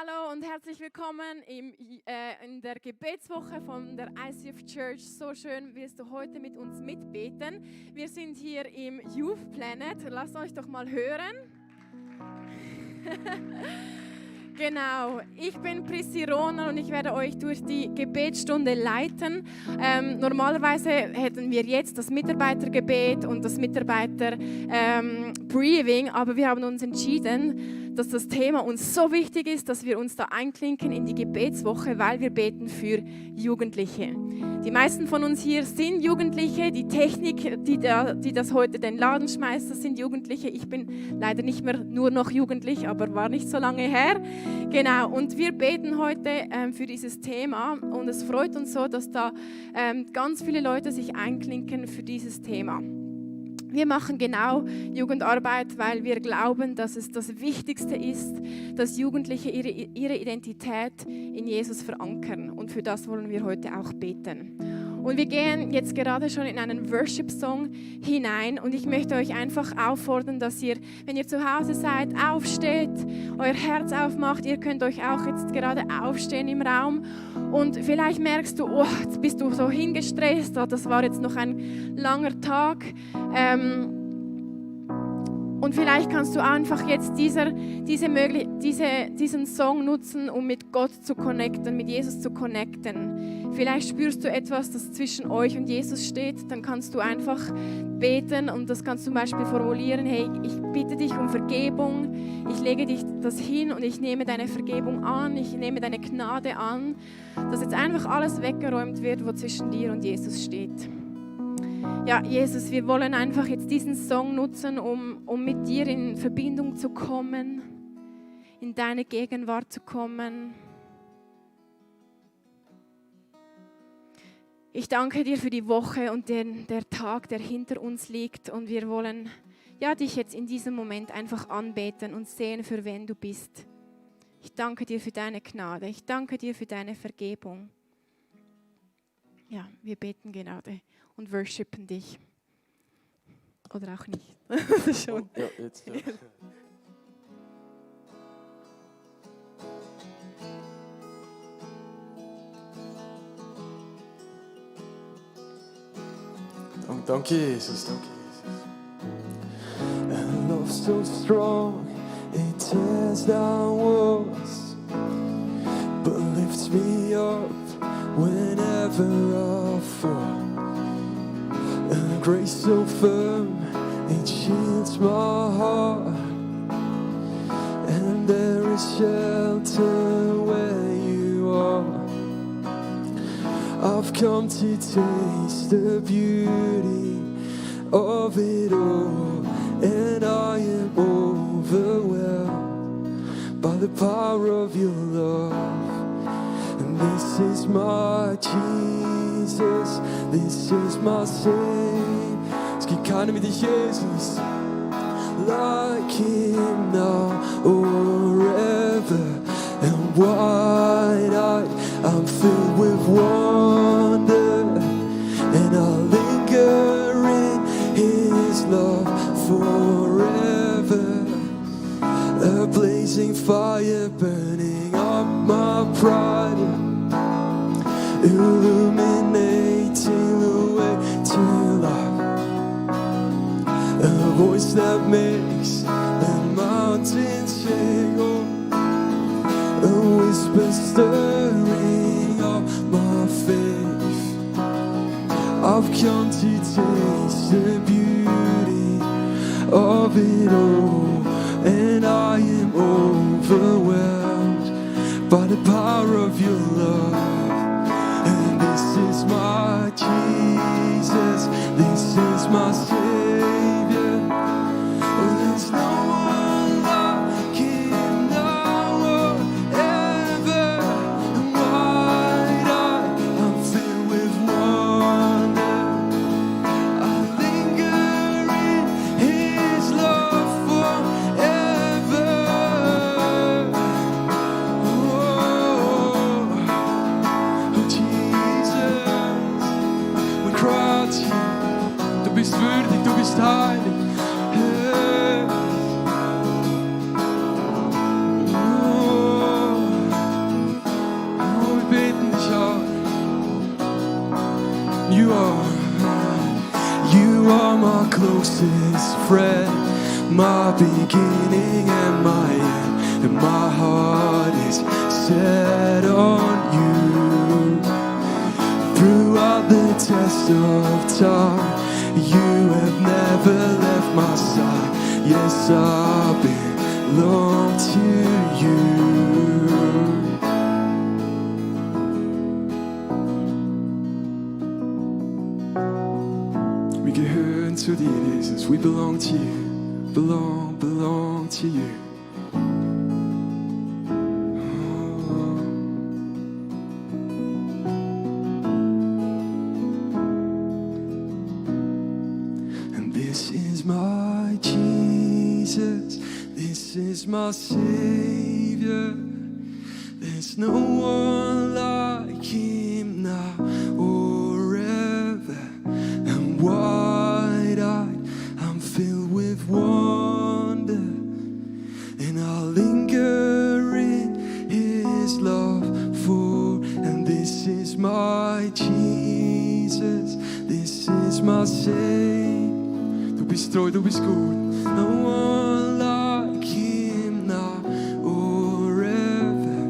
Hallo und herzlich willkommen in der Gebetswoche von der ICF Church. So schön wirst du heute mit uns mitbeten. Wir sind hier im Youth Planet. Lasst euch doch mal hören. Genau, ich bin Prissi Rohner und ich werde euch durch die Gebetsstunde leiten. Normalerweise hätten wir jetzt das Mitarbeitergebet und das Mitarbeiter-Briefing, aber wir haben uns entschieden, dass das Thema uns so wichtig ist, dass wir uns da einklinken in die Gebetswoche, weil wir beten für Jugendliche. Die meisten von uns hier sind Jugendliche. Die Technik, die das heute den Laden schmeißt, das sind Jugendliche. Ich bin leider nicht mehr nur noch jugendlich, aber war nicht so lange her. Genau, und wir beten heute für dieses Thema und es freut uns so, dass da ganz viele Leute sich einklinken für dieses Thema. Wir machen genau Jugendarbeit, weil wir glauben, dass es das Wichtigste ist, dass Jugendliche ihre Identität in Jesus verankern. Und für das wollen wir heute auch beten. Und wir gehen jetzt gerade schon in einen Worship-Song hinein. Und ich möchte euch einfach auffordern, dass ihr, wenn ihr zu Hause seid, aufsteht, euer Herz aufmacht. Ihr könnt euch auch jetzt gerade aufstehen im Raum. Und vielleicht merkst du, oh, jetzt bist du so hingestresst, das war jetzt noch ein langer Tag. Und vielleicht kannst du einfach jetzt diesen Song nutzen, um mit Gott zu connecten, mit Jesus zu connecten. Vielleicht spürst du etwas, das zwischen euch und Jesus steht, dann kannst du einfach beten und das kannst du zum Beispiel formulieren, hey, ich bitte dich um Vergebung, ich lege dich das hin und ich nehme deine Vergebung an, ich nehme deine Gnade an, dass jetzt einfach alles weggeräumt wird, wo zwischen dir und Jesus steht. Ja, Jesus, wir wollen einfach jetzt diesen Song nutzen, um mit dir in Verbindung zu kommen, in deine Gegenwart zu kommen. Ich danke dir für die Woche und der Tag, der hinter uns liegt. Und wir wollen dich jetzt in diesem Moment einfach anbeten und sehen, für wen du bist. Ich danke dir für deine Gnade. Ich danke dir für deine Vergebung. Ja, wir beten gerade und worshipen dich. Oder auch nicht. Schon. Ja, jetzt, ja. Danke, Jesus, danke, Jesus. And love so strong, it tears down walls, but lifts me up whenever I fall. And grace so firm, it shields my heart. And there is shelter where you are. I've come to taste the beauty of it all, and I am overwhelmed by the power of your love. And this is my Jesus, this is my Savior. Es gibt keinen wie dich, Jesus, like him now or ever. And wide-eyed, I'm filled with wonder, and I'll linger in his love forever. A blazing fire burning up my pride, illuminating the way to life. A voice that makes the mountains shake, a whisper stirring up my faith. I've come to taste the beauty of it all, and I am overwhelmed by the power of your love. And this is my Jesus, this is my Savior. There's no one like him now or ever. And wide-eyed, I'm filled with wonder. I linger in his love forever. Oh, closest friend, my beginning and my end, and my heart is set on you. Throughout the test of time, you have never left my side. Yes, I belong to you. Wir gehören zu dir, Jesus. We belong to you. Belong to you. This is my Jesus, this is my Savior. There's no one like Him now or ever. I'm wide-eyed, I'm filled with wonder, and I'll linger in His love for. And this is my Jesus, this is my Savior. Du bist treu, du bist gut. No one like Him now or ever.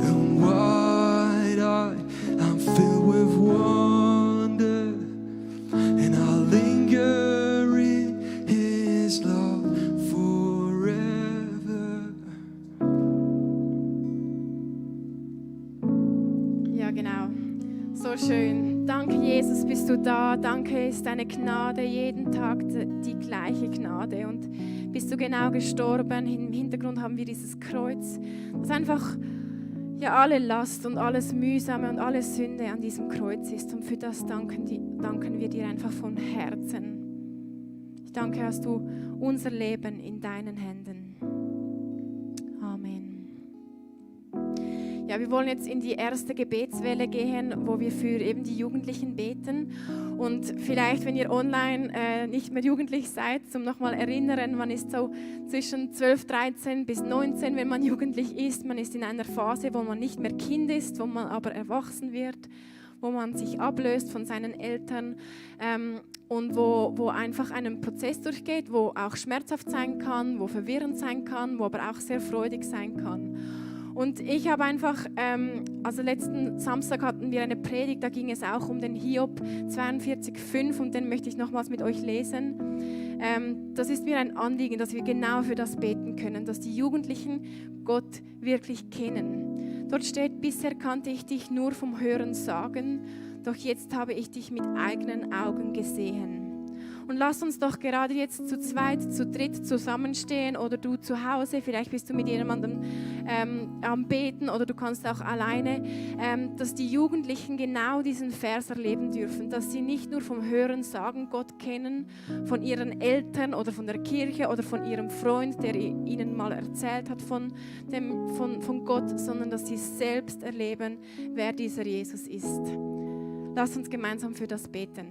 And wide-eyed, I'm filled with wonder, and I'll linger in His love forever. Ja, genau. So schön. Danke, Jesus, bist du da. Danke, ist deine Gnade jeden Tag die gleiche Gnade. Und bist du genau gestorben. Im Hintergrund haben wir dieses Kreuz, das einfach ja alle Last und alles Mühsame und alle Sünde an diesem Kreuz ist. Und für das danken wir dir einfach von Herzen. Ich danke, hast du unser Leben in deinen Händen. Amen. Ja, wir wollen jetzt in die erste Gebetswelle gehen, wo wir für eben die Jugendlichen beten. Und vielleicht, wenn ihr online nicht mehr jugendlich seid, zum nochmal erinnern, man ist so zwischen 12, 13 bis 19, wenn man jugendlich ist. Man ist in einer Phase, wo man nicht mehr Kind ist, wo man aber erwachsen wird, wo man sich ablöst von seinen Eltern und wo einfach einen Prozess durchgeht, wo auch schmerzhaft sein kann, wo verwirrend sein kann, wo aber auch sehr freudig sein kann. Und ich habe einfach, also letzten Samstag hatten wir eine Predigt, da ging es auch um den Hiob 42,5 und den möchte ich nochmals mit euch lesen. Das ist mir ein Anliegen, dass wir genau für das beten können, dass die Jugendlichen Gott wirklich kennen. Dort steht, bisher kannte ich dich nur vom Hören sagen, doch jetzt habe ich dich mit eigenen Augen gesehen. Und lass uns doch gerade jetzt zu zweit, zu dritt zusammenstehen oder du zu Hause, vielleicht bist du mit jemandem am Beten oder du kannst auch alleine, dass die Jugendlichen genau diesen Vers erleben dürfen, dass sie nicht nur vom Hören sagen Gott kennen, von ihren Eltern oder von der Kirche oder von ihrem Freund, der ihnen mal erzählt hat von Gott, sondern dass sie selbst erleben, wer dieser Jesus ist. Lass uns gemeinsam für das beten.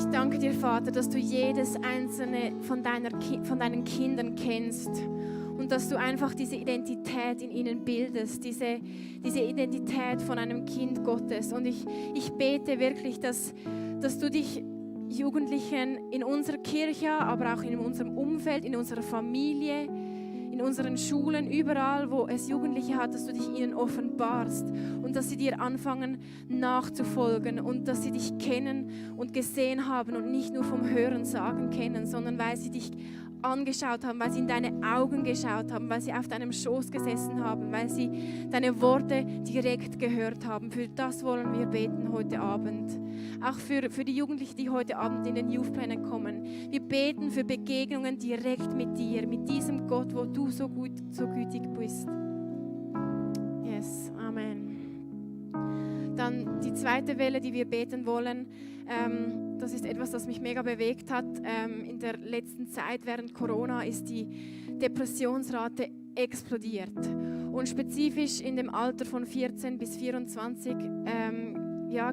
Ich danke dir, Vater, dass du jedes einzelne von deinen Kindern kennst und dass du einfach diese Identität in ihnen bildest, diese Identität von einem Kind Gottes. Und ich bete wirklich, dass du dich Jugendlichen in unserer Kirche, aber auch in unserem Umfeld, in unserer Familie, in unseren Schulen, überall, wo es Jugendliche hat, dass du dich ihnen offenbarst und dass sie dir anfangen nachzufolgen und dass sie dich kennen und gesehen haben und nicht nur vom Hören sagen kennen, sondern weil sie dich angeschaut haben, weil sie in deine Augen geschaut haben, weil sie auf deinem Schoß gesessen haben, weil sie deine Worte direkt gehört haben. Für das wollen wir beten heute Abend. Auch für die Jugendlichen, die heute Abend in den Youth Planet kommen. Wir beten für Begegnungen direkt mit dir, mit diesem Gott, wo du so gütig bist. Yes, Amen. Dann die zweite Welle, die wir beten wollen, das ist etwas, das mich mega bewegt hat. In der letzten Zeit während Corona ist die Depressionsrate explodiert. Und spezifisch in dem Alter von 14 bis 24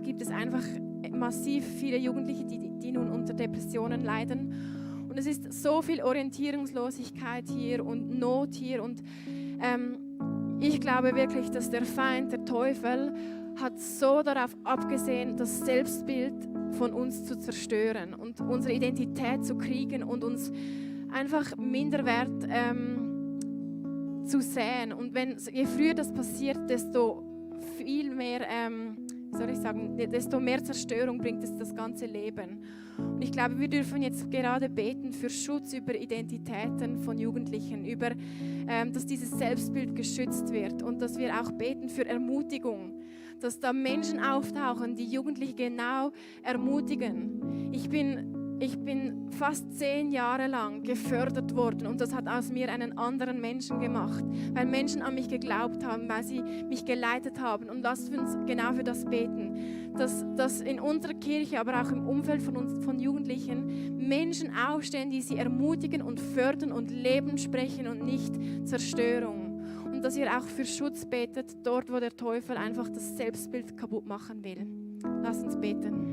gibt es einfach massiv viele Jugendliche, die nun unter Depressionen leiden. Und es ist so viel Orientierungslosigkeit hier und Not hier. Und ich glaube wirklich, dass der Feind, der Teufel, hat so darauf abgesehen, das Selbstbild von uns zu zerstören und unsere Identität zu kriegen und uns einfach Minderwert zu sehen. Und je früher das passiert, desto viel mehr, desto mehr Zerstörung bringt es das ganze Leben. Und ich glaube, wir dürfen jetzt gerade beten für Schutz über Identitäten von Jugendlichen, dass dieses Selbstbild geschützt wird und dass wir auch beten für Ermutigung, dass da Menschen auftauchen, die Jugendliche genau ermutigen. Ich bin fast 10 Jahre lang gefördert worden und das hat aus mir einen anderen Menschen gemacht, weil Menschen an mich geglaubt haben, weil sie mich geleitet haben. Und lasst uns genau für das beten, dass in unserer Kirche, aber auch im Umfeld von uns, von Jugendlichen, Menschen aufstehen, die sie ermutigen und fördern und Leben sprechen und nicht Zerstörung. Und dass ihr auch für Schutz betet, dort wo der Teufel einfach das Selbstbild kaputt machen will. Lasst uns beten.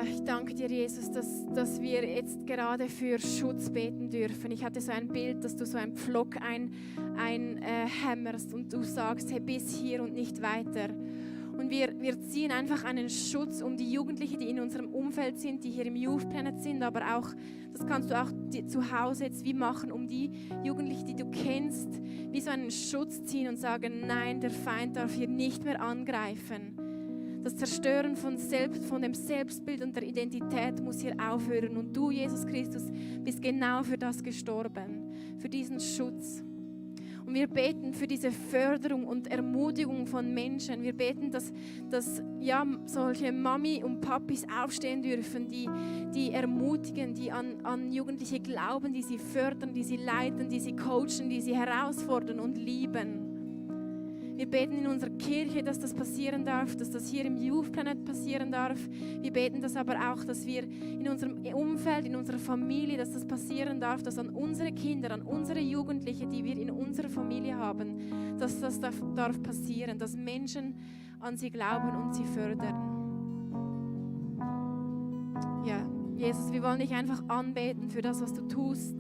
ich danke dir, Jesus, dass wir jetzt gerade für Schutz beten dürfen. Ich hatte so ein Bild, dass du so einen Pflock hämmerst und du sagst, hey, bis hier und nicht weiter. Und wir ziehen einfach einen Schutz um die Jugendlichen, die in unserem Umfeld sind, die hier im Youth Planet sind, aber auch, das kannst du auch zu Hause jetzt wie machen, um die Jugendlichen, die du kennst, wie so einen Schutz ziehen und sagen, nein, der Feind darf hier nicht mehr angreifen. Das Zerstören von dem Selbstbild und der Identität muss hier aufhören. Und du, Jesus Christus, bist genau für das gestorben, für diesen Schutz. Und wir beten für diese Förderung und Ermutigung von Menschen. Wir beten, dass ja, solche Mami und Papis aufstehen dürfen, die ermutigen, die an Jugendliche glauben, die sie fördern, die sie leiten, die sie coachen, die sie herausfordern und lieben. Wir beten in unserer Kirche, dass das passieren darf, dass das hier im Youth Planet passieren darf. Wir beten das aber auch, dass wir in unserem Umfeld, in unserer Familie, dass das passieren darf, dass an unsere Kinder, an unsere Jugendliche, die wir in unserer Familie haben, dass das darf passieren, dass Menschen an sie glauben und sie fördern. Ja, Jesus, wir wollen dich einfach anbeten für das, was du tust,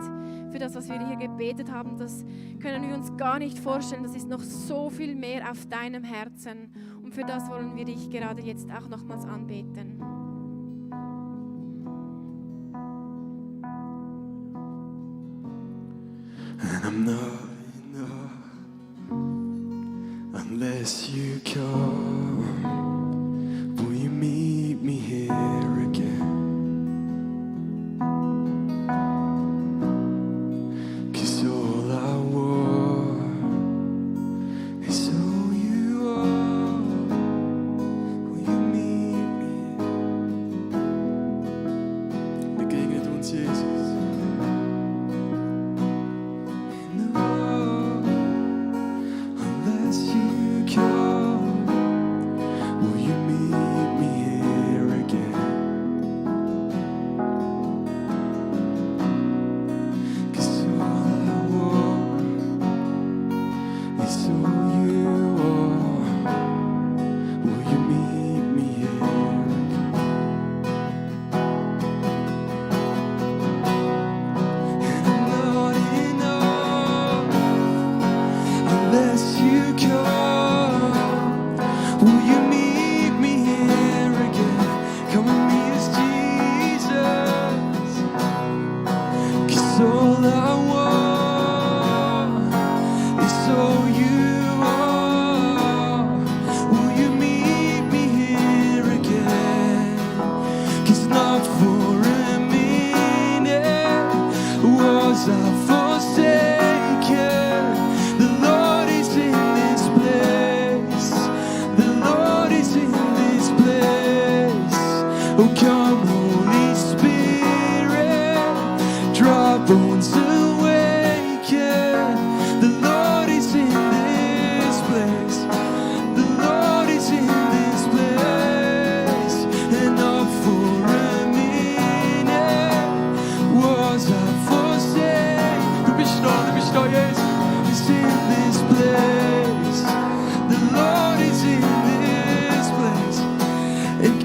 für das, was wir hier gebetet haben. Das können wir uns gar nicht vorstellen. Das ist noch so viel mehr auf deinem Herzen. Und für das wollen wir dich gerade jetzt auch nochmals anbeten. And I'm not enough unless you come. Will you meet me here again? 'Cause all I want is who you are. Will you meet me? Begegnet uns, Jesus. Unless you come, will you meet me here again? 'Cause all I want is who you are. Will you meet me here again? And I'm not enough unless you come. Will you meet me here again? Come and meet us, Jesus. 'Cause all I want is all you are. Will you meet me here again? 'Cause not for a minute was I forsaken. The Lord is in this place. The Lord is in this place. Oh, come, Holy Spirit, dry bones awaken. The Lord is in this place. The Lord is in this place. And not for a minute was I forsaken. Du bist da, yes. Is in this place. The Lord is in this place. And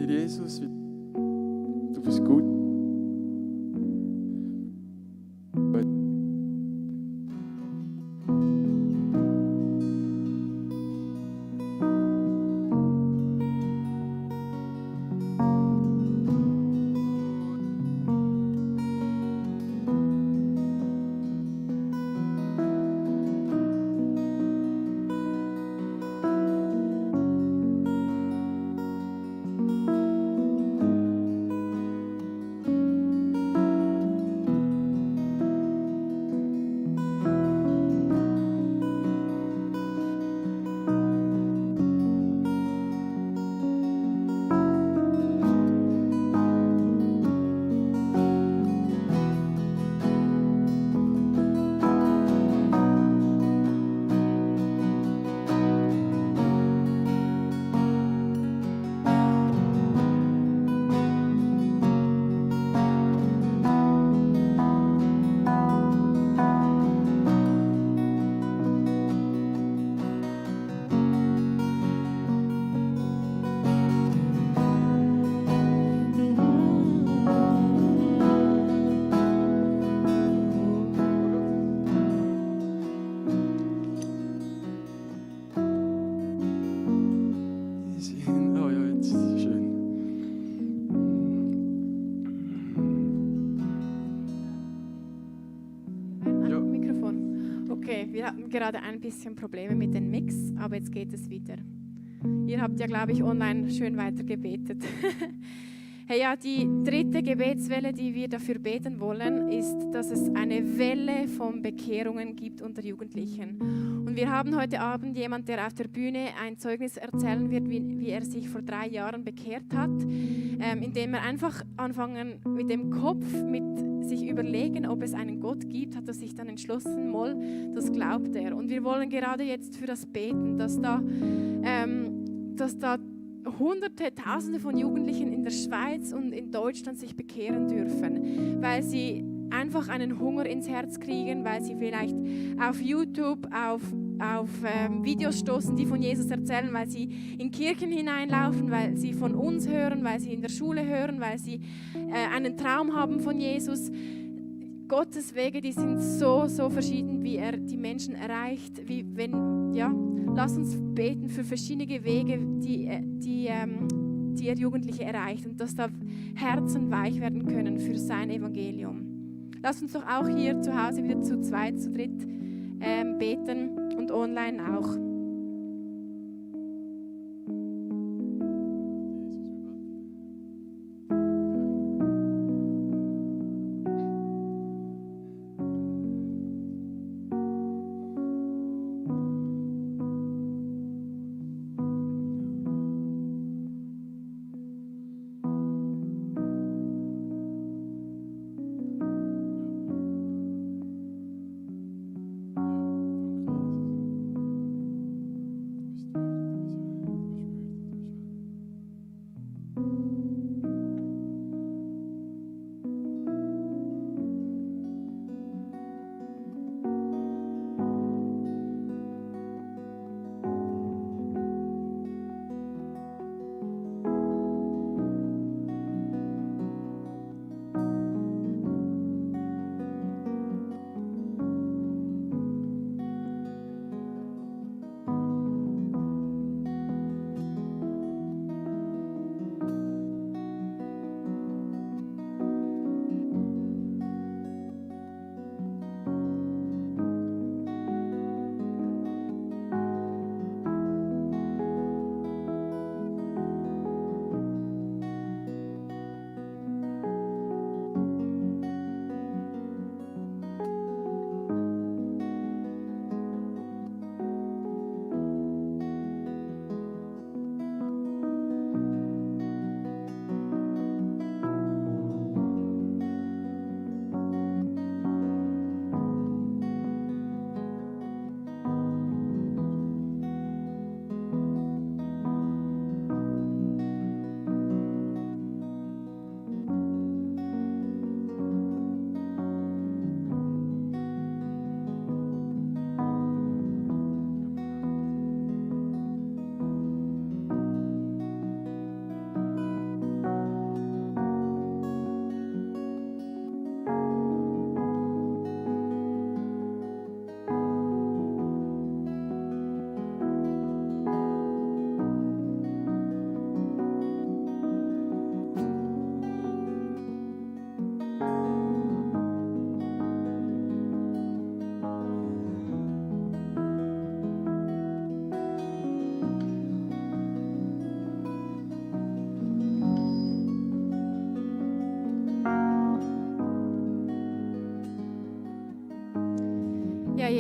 dir, Jesus. Du bist gut. Oh ja, jetzt schön. Ja. Mikrofon. Okay, wir hatten gerade ein bisschen Probleme mit dem Mix, aber jetzt geht es wieder. Ihr habt ja, glaube ich, online schön weiter gebetet. Hey, ja, die dritte Gebetswelle, die wir dafür beten wollen, ist, dass es eine Welle von Bekehrungen gibt unter Jugendlichen. Und wir haben heute Abend jemanden, der auf der Bühne ein Zeugnis erzählen wird, wie er sich vor 3 Jahren bekehrt hat, indem er einfach anfangen mit dem Kopf, mit sich überlegen, ob es einen Gott gibt, hat er sich dann entschlossen, mal, das glaubt er. Und wir wollen gerade jetzt für das beten, dass da Hunderte, Tausende von Jugendlichen in der Schweiz und in Deutschland sich bekehren dürfen, weil sie einfach einen Hunger ins Herz kriegen, weil sie vielleicht auf YouTube auf Videos stoßen, die von Jesus erzählen, weil sie in Kirchen hineinlaufen, weil sie von uns hören, weil sie in der Schule hören, weil sie einen Traum haben von Jesus. Gottes Wege, die sind so, so verschieden, wie er die Menschen erreicht. Lass uns beten für verschiedene Wege, die er Jugendliche erreicht und dass da Herzen weich werden können für sein Evangelium. Lass uns doch auch hier zu Hause wieder zu zweit, zu dritt beten und online auch.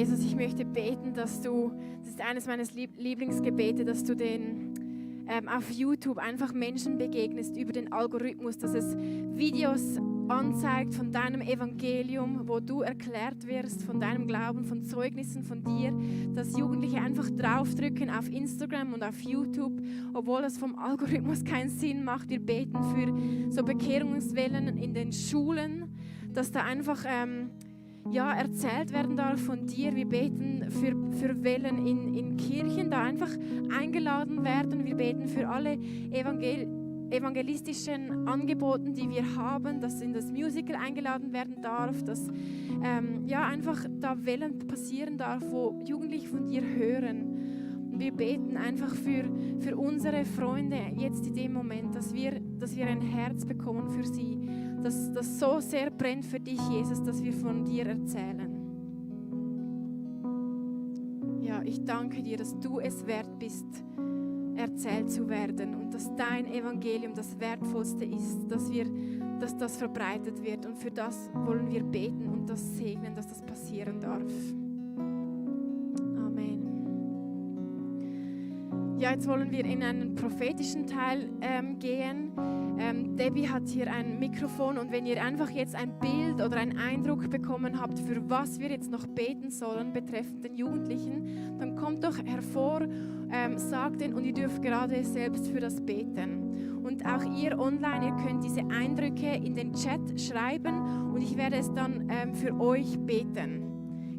Jesus, ich möchte beten, das ist eines meines Lieblingsgebete, dass du auf YouTube einfach Menschen begegnest über den Algorithmus, dass es Videos anzeigt von deinem Evangelium, wo du erklärt wirst von deinem Glauben, von Zeugnissen von dir, dass Jugendliche einfach draufdrücken auf Instagram und auf YouTube, obwohl das vom Algorithmus keinen Sinn macht. Wir beten für so Bekehrungswellen in den Schulen, dass da einfach erzählt werden darf von dir. Wir beten für Wellen in Kirchen, da einfach eingeladen werden. Wir beten für alle evangelistischen Angeboten, die wir haben, dass in das Musical eingeladen werden darf, dass einfach da Wellen passieren darf, wo Jugendliche von dir hören. Und wir beten einfach für unsere Freunde jetzt in dem Moment, dass wir ein Herz bekommen für sie, dass das so sehr brennt für dich, Jesus, dass wir von dir erzählen. Ja, ich danke dir, dass du es wert bist, erzählt zu werden und dass dein Evangelium das Wertvollste ist, dass das verbreitet wird, und für das wollen wir beten und das segnen, dass das passieren darf. Amen. Ja, jetzt wollen wir in einen prophetischen Teil gehen. Debbie hat hier ein Mikrofon, und wenn ihr einfach jetzt ein Bild oder einen Eindruck bekommen habt, für was wir jetzt noch beten sollen betreffend den Jugendlichen, dann kommt doch hervor, sagt den, und ihr dürft gerade selbst für das beten. Und auch ihr online, ihr könnt diese Eindrücke in den Chat schreiben und ich werde es dann für euch beten.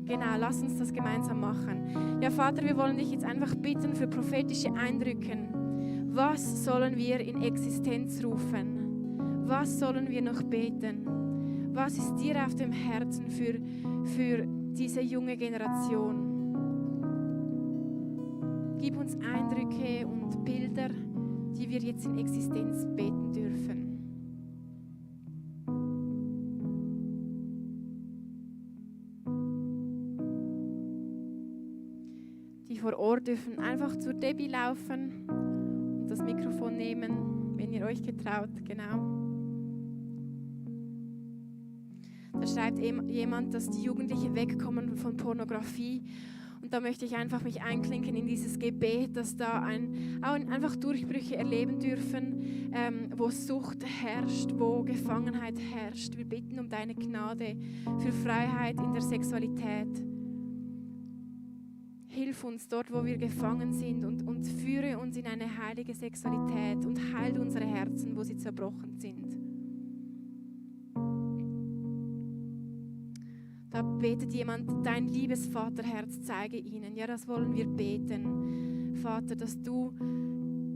Genau, lass uns das gemeinsam machen. Ja, Vater, wir wollen dich jetzt einfach bitten für prophetische Eindrücke. Was sollen wir in Existenz rufen? Was sollen wir noch beten? Was ist dir auf dem Herzen für diese junge Generation? Gib uns Eindrücke und Bilder, die wir jetzt in Existenz beten dürfen. Die vor Ort dürfen einfach zur Debbie laufen und das Mikrofon nehmen, wenn ihr euch getraut. Genau. Da schreibt jemand, dass die Jugendlichen wegkommen von Pornografie. Und da möchte ich einfach mich einklinken in dieses Gebet, dass da einfach Durchbrüche erleben dürfen, wo Sucht herrscht, wo Gefangenheit herrscht. Wir bitten um deine Gnade für Freiheit in der Sexualität. Hilf uns dort, wo wir gefangen sind, und führe uns in eine heilige Sexualität und heile unsere Herzen, wo sie zerbrochen sind. Da betet jemand, dein liebes Vaterherz zeige ihnen. Ja, das wollen wir beten. Vater,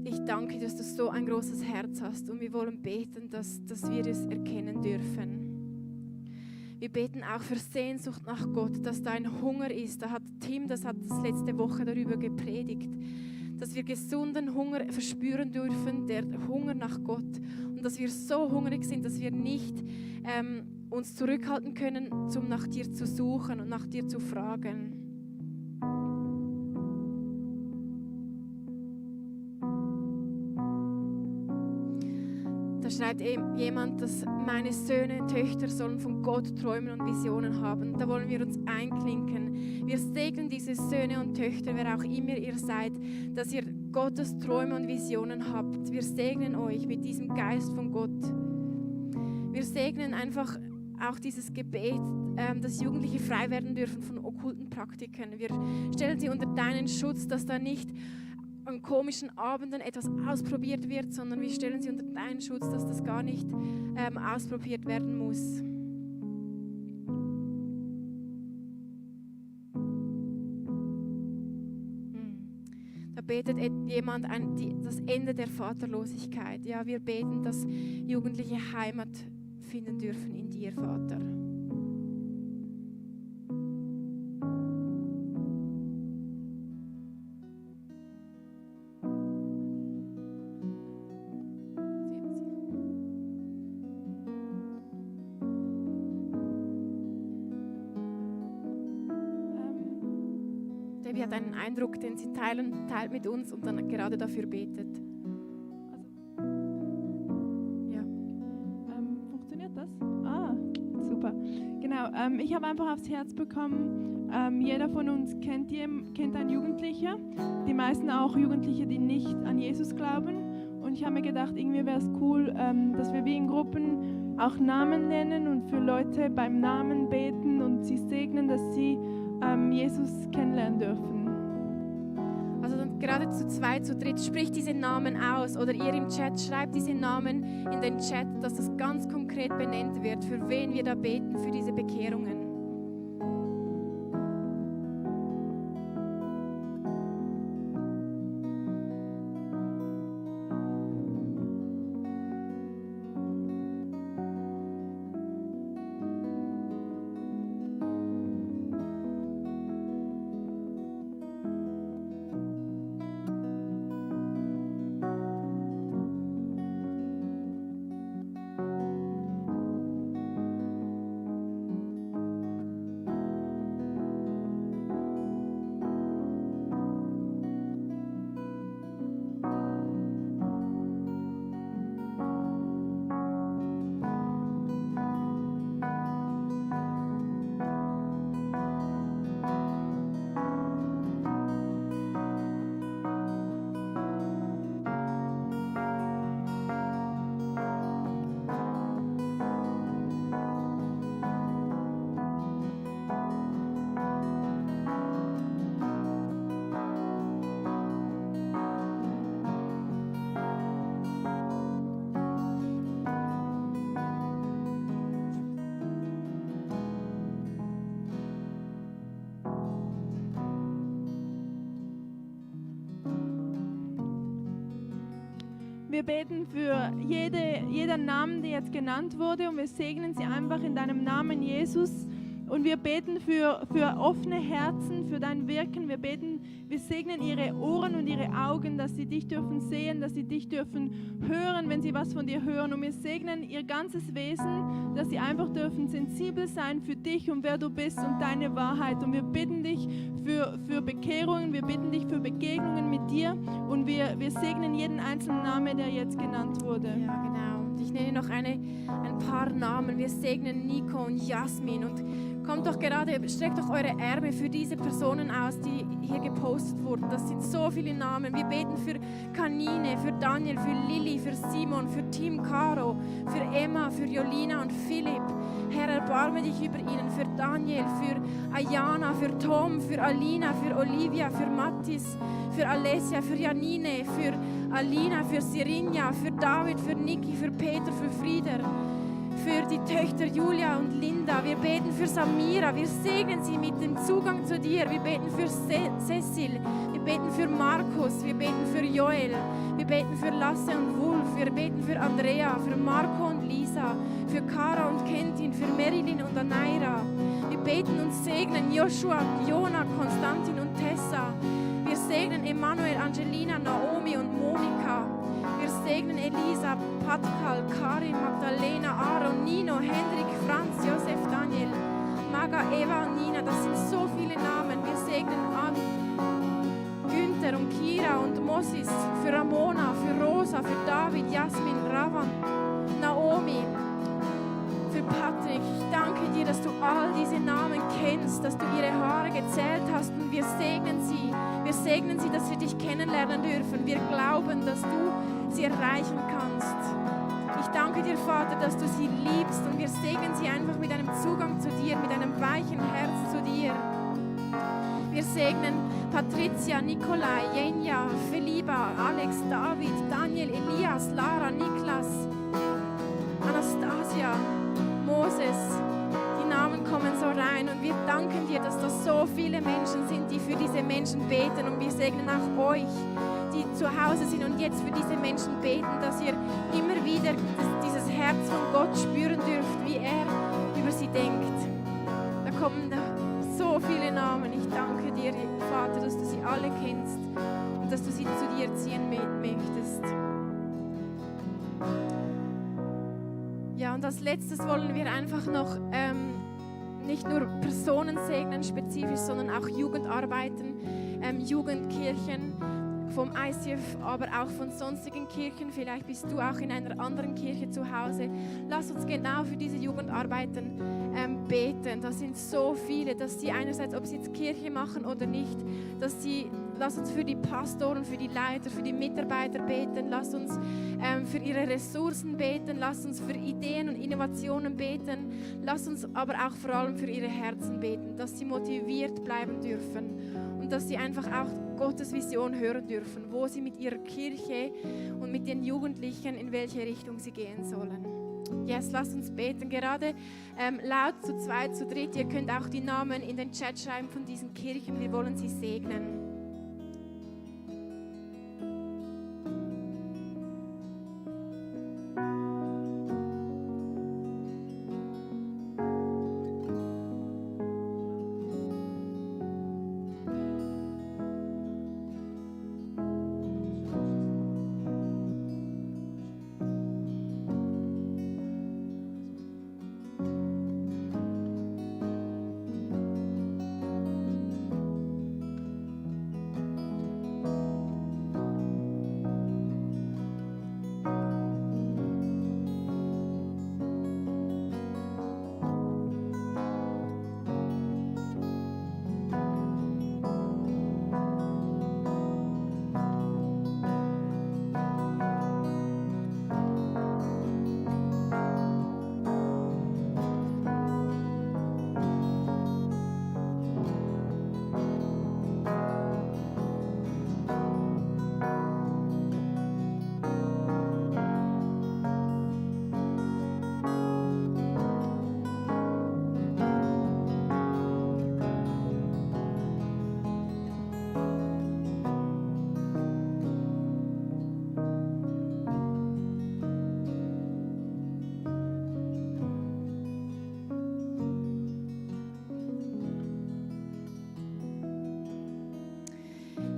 ich danke, dass du so ein großes Herz hast, und wir wollen beten, dass wir es erkennen dürfen. Wir beten auch für Sehnsucht nach Gott, dass da ein Hunger ist. Tim hat das letzte Woche darüber gepredigt, dass wir gesunden Hunger verspüren dürfen, der Hunger nach Gott. Und dass wir so hungrig sind, dass wir nicht uns zurückhalten können, um nach dir zu suchen und nach dir zu fragen. Da schreibt jemand, dass meine Söhne und Töchter sollen von Gott träumen und Visionen haben. Da wollen wir uns einklinken. Wir segnen diese Söhne und Töchter, wer auch immer ihr seid, dass ihr Gottes Träume und Visionen habt. Wir segnen euch mit diesem Geist von Gott. Wir segnen einfach auch dieses Gebet, dass Jugendliche frei werden dürfen von okkulten Praktiken. Wir stellen sie unter deinen Schutz, dass da nicht an komischen Abenden etwas ausprobiert wird, sondern wir stellen sie unter deinen Schutz, dass das gar nicht ausprobiert werden muss. Da betet jemand das Ende der Vaterlosigkeit. Ja, wir beten, dass Jugendliche Heimat finden dürfen in dir, Vater. Debbie hat einen Eindruck, den sie teilt mit uns und dann gerade dafür betet. Funktioniert das? Ah, super. Genau, Ich habe einfach aufs Herz bekommen, jeder von uns kennt einen Jugendlicher, die meisten auch Jugendliche, die nicht an Jesus glauben. Und ich habe mir gedacht, irgendwie wäre es cool, dass wir wie in Gruppen auch Namen nennen und für Leute beim Namen beten und sie segnen, dass sie Jesus kennenlernen dürfen. Also dann gerade zu zweit, zu dritt, spricht diese Namen aus oder ihr im Chat schreibt diese Namen in den Chat, dass das ganz konkret benannt wird, für wen wir da beten, für diese Bekehrungen. Wir beten für jeden Namen, der jetzt genannt wurde, und wir segnen sie einfach in deinem Namen, Jesus. Und wir beten für offene Herzen, für dein Wirken. Wir segnen ihre Ohren und ihre Augen, dass sie dich dürfen sehen, dass sie dich dürfen hören, wenn sie was von dir hören. Und wir segnen ihr ganzes Wesen, dass sie einfach dürfen sensibel sein für dich und wer du bist und deine Wahrheit. Und wir bitten dich für Bekehrungen, wir bitten dich für Begegnungen mit dir. Und wir segnen jeden einzelnen Namen, der jetzt genannt wurde. Ja, genau. Und ich nenne noch ein paar Namen. Wir segnen Nico und Jasmin und kommt doch gerade, streckt doch eure Ärmel für diese Personen aus, die hier gepostet wurden. Das sind so viele Namen. Wir beten für Kanine, für Daniel, für Lilly, für Simon, für Team Caro, für Emma, für Jolina und Philipp. Herr, erbarme dich über ihnen. Für Daniel, für Ayana, für Tom, für Alina, für Olivia, für Mattis, für Alessia, für Janine, für Alina, für Sirinja, für David, für Niki, für Peter, für Frieder. Für die Töchter Julia und Linda. Wir beten für Samira. Wir segnen sie mit dem Zugang zu dir. Wir beten für Cecil. Wir beten für Markus. Wir beten für Joel. Wir beten für Lasse und Wulf. Wir beten für Andrea, für Marco und Lisa, für Cara und Kentin, für Marilyn und Anaira. Wir beten und segnen Joshua, Jona, Konstantin und Tessa. Wir segnen Emanuel, Angelina, Naomi und Monika. Wir segnen Elisa, Patkal, Karin, Magdalena, Aaron, Nino, Hendrik, Franz, Josef, Daniel, Maga, Eva und Nina. Das sind so viele Namen. Wir segnen an Günther und Kira und Moses, für Ramona, für Rosa, für David, Jasmin, Ravan, Naomi, für Patrick. Ich danke dir, dass du all diese Namen kennst, dass du ihre Haare gezählt hast und wir segnen sie. Wir segnen sie, dass wir dich kennenlernen dürfen. Wir glauben, dass du sie erreichen kannst. Ich danke dir, Vater, dass du sie liebst und wir segnen sie einfach mit einem Zugang zu dir, mit einem weichen Herz zu dir. Wir segnen Patricia, Nikolai, Jenja, Feliba, Alex, David, Daniel, Elias, Lara, Niklas, Anastasia, Moses. Die Namen kommen so rein und wir danken dir, dass da so viele Menschen sind, die für diese Menschen beten und wir segnen auch euch, die zu Hause sind und jetzt für diese Menschen beten, dass ihr immer wieder dieses Herz von Gott spüren dürft, wie er über sie denkt. Da kommen so viele Namen. Ich danke dir, Vater, dass du sie alle kennst und dass du sie zu dir ziehen möchtest. Ja, und als letztes wollen wir einfach noch nicht nur Personen segnen spezifisch, sondern auch Jugendarbeiten, Jugendkirchen, vom ICF, aber auch von sonstigen Kirchen. Vielleicht bist du auch in einer anderen Kirche zu Hause. Lass uns genau für diese Jugendarbeiten beten. Das sind so viele, dass sie einerseits, ob sie jetzt Kirche machen oder nicht, lass uns für die Pastoren, für die Leiter, für die Mitarbeiter beten. Lass uns für ihre Ressourcen beten. Lass uns für Ideen und Innovationen beten. Lass uns aber auch vor allem für ihre Herzen beten, dass sie motiviert bleiben dürfen und dass sie einfach auch Gottes Vision hören dürfen, wo sie mit ihrer Kirche und mit den Jugendlichen, in welche Richtung sie gehen sollen. Yes, lasst uns beten, gerade laut zu zweit, zu dritt. Ihr könnt auch die Namen in den Chat schreiben von diesen Kirchen. Wir wollen sie segnen.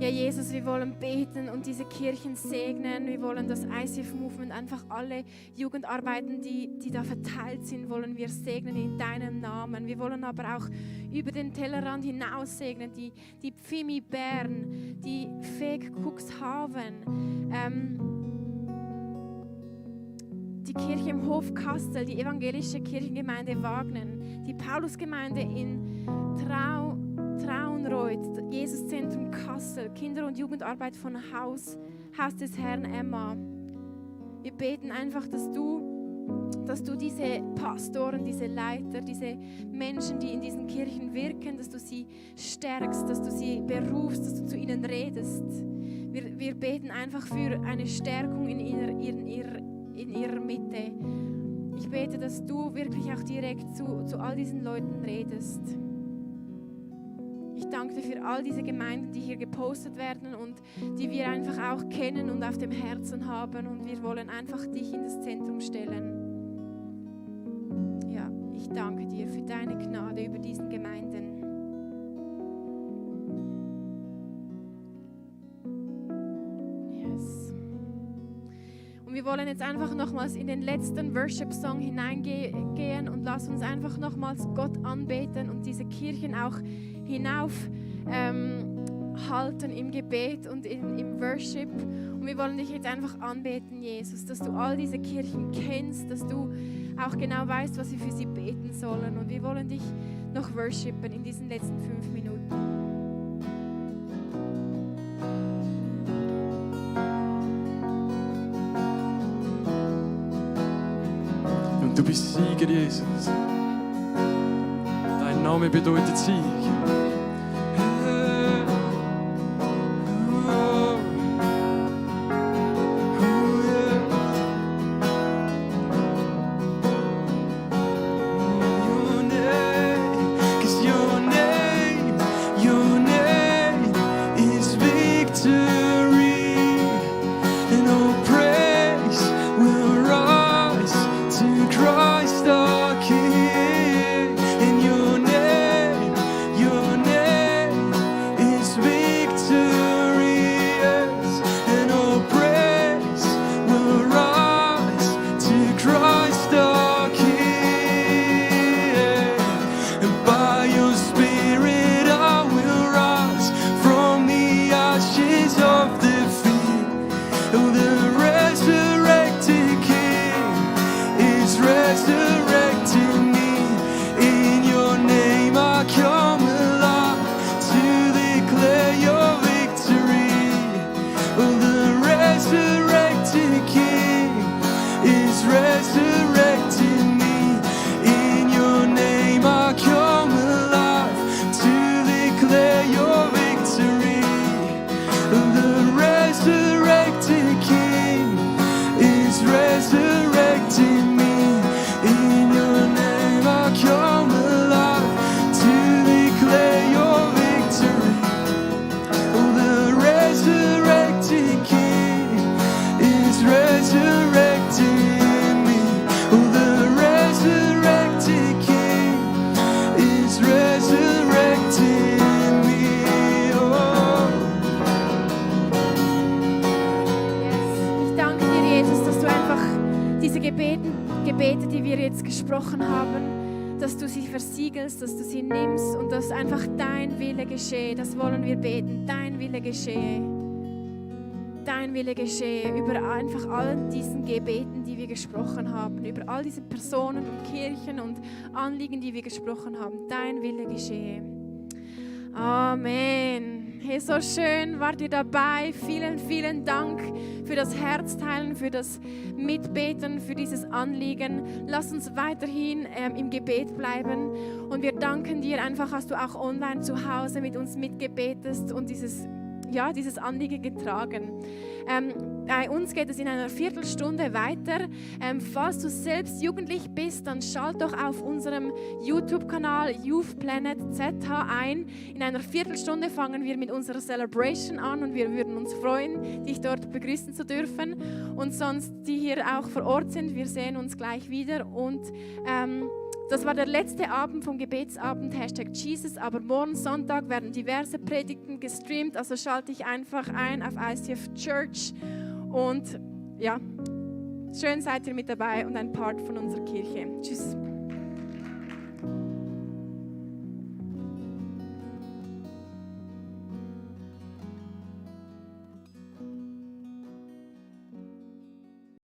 Ja, Jesus, wir wollen beten und diese Kirchen segnen. Wir wollen das ICF-Movement, einfach alle Jugendarbeiten, die da verteilt sind, wollen wir segnen in deinem Namen. Wir wollen aber auch über den Tellerrand hinaus segnen, die Pfimi Bern, die FEG Cuxhaven, die Kirche im Hof Kastel, die evangelische Kirchengemeinde Wagnen, die Paulusgemeinde in Traunreuth, Jesuszentrum Kassel, Kinder- und Jugendarbeit von Haus des Herrn Emma. Wir beten einfach, dass du diese Pastoren, diese Leiter, diese Menschen, die in diesen Kirchen wirken, dass du sie stärkst, dass du sie berufst, dass du zu ihnen redest. Wir beten einfach für eine Stärkung in ihrer Mitte. Ich bete, dass du wirklich auch direkt zu all diesen Leuten redest. Ich danke dir für all diese Gemeinden, die hier gepostet werden und die wir einfach auch kennen und auf dem Herzen haben. Und wir wollen einfach dich in das Zentrum stellen. Ja, ich danke dir für deine Gnade über diesen Gemeinden. Yes. Und wir wollen jetzt einfach nochmals in den letzten Worship-Song hineingehen und lass uns einfach nochmals Gott anbeten und diese Kirchen auch halten im Gebet und im Worship. Und wir wollen dich jetzt einfach anbeten, Jesus, dass du all diese Kirchen kennst, dass du auch genau weißt, was wir für sie beten sollen. Und wir wollen dich noch worshipen in diesen letzten 5 Minuten. Und du bist Sieger, Jesus. Dein Name bedeutet Sieg. Christ our King, in your name Oh, the resurrected King is resurrecting me. In your name I come alive to declare your victory. Oh, the resurrected King is resurrecting me. In your name I come alive to declare your victory. Oh, the resurrected King is resurrecting me. In your name I come alive to declare your victory. Oh, the resurrected King is resurrecting me. Oh, the resurrected King is resurrecting me. Oh. Yes. Ich danke dir, Jesus, dass du einfach diese Gebete, die wir jetzt gesprochen haben, dass du sie versiegelst, dass du sie nimmst und dass einfach dein Wille geschehe. Das wollen wir beten. Dein Wille geschehe. Dein Wille geschehe über einfach allen diesen Gebeten, die wir gesprochen haben, über all diese Personen und Kirchen und Anliegen, die wir gesprochen haben. Dein Wille geschehe. Amen. Hey, so schön wart ihr dabei. Vielen, vielen Dank für das Herzteilen, für das Mitbeten, für dieses Anliegen. Lass uns weiterhin im Gebet bleiben. Und wir danken dir einfach, dass du auch online zu Hause mit uns mitgebetest und dieses Anliegen getragen. Bei uns geht es in einer Viertelstunde weiter. Falls du selbst jugendlich bist, dann schalt doch auf unserem YouTube-Kanal Youth Planet ZH ein. In einer Viertelstunde fangen wir mit unserer Celebration an und wir würden uns freuen, dich dort begrüßen zu dürfen. Und sonst, die hier auch vor Ort sind, wir sehen uns gleich wieder. Und das war der letzte Abend vom Gebetsabend, #Jesus, aber morgen Sonntag werden diverse Predigten gestreamt, also schalte dich einfach ein auf ICF Church und ja, schön seid ihr mit dabei und ein Part von unserer Kirche. Tschüss.